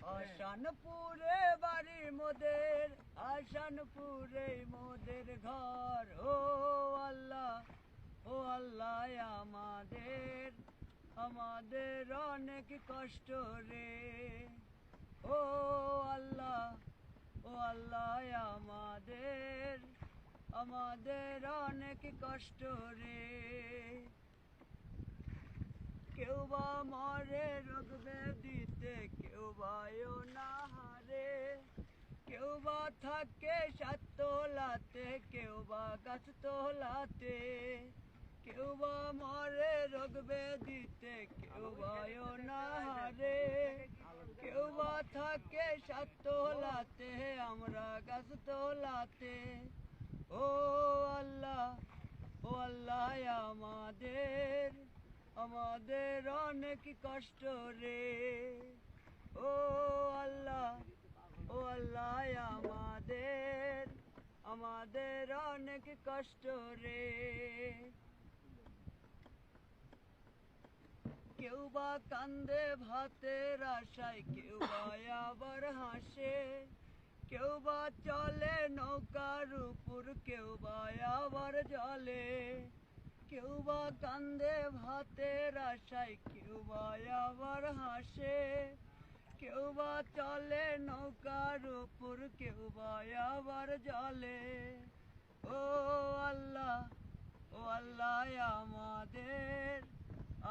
আসানপুরে বাড়ি মোদের, আসানপুরে মোদের ঘর। ও আল্লাহ, ও আল্লাহ, আমাদের আমাদের অনেক কষ্ট রে। ও আল্লাহ, ও আল্লাহ, আমাদের আমাদের অনেক কষ্ট রে। কেউ বা মরে রোগ ব্যাধিতে, কেউ বা অনাহারে, কেউ বা থাকে সাততলাতে, কেউ বা গাছতলাতে। কেউ বা মরে রোগ ব্যাধিতে, কেউ বা অনাহারে, কেউ বা থাকে সাততলাতে, আমরা গাছতলাতে। ও আল্লাহ, ও আল্লাহ, আমাদের আমাদের অনেক কষ্ট রে। ও আল্লাহ, ও আল্লাহ, আমাদের আমাদের অনেক কষ্ট রে। কেউ বা কান্দে ভাতের আশায়, কেউ বা আবার হাসে, কেউ বা চলে নৌকার উপর, কেউ বা আবার জলে। কেউ বা কান্দে ভাতের আশায়, কেউ বা আবার হাসে, কেউ বা চলে নৌকার উপর, কেউ বা আবার জলে। ও আল্লাহ, ও আল্লাহ, আমাদের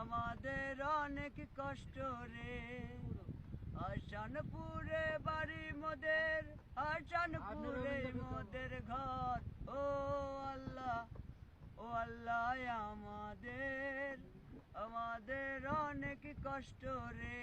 আমাদের অনেক কষ্ট রে। আসানপুরে বাড়ি মোদের, আসানপুরে মোদের ঘর। ও আল্লাহ, ও আল্লাহ, আমাদের আমাদের অনেক কষ্ট রে।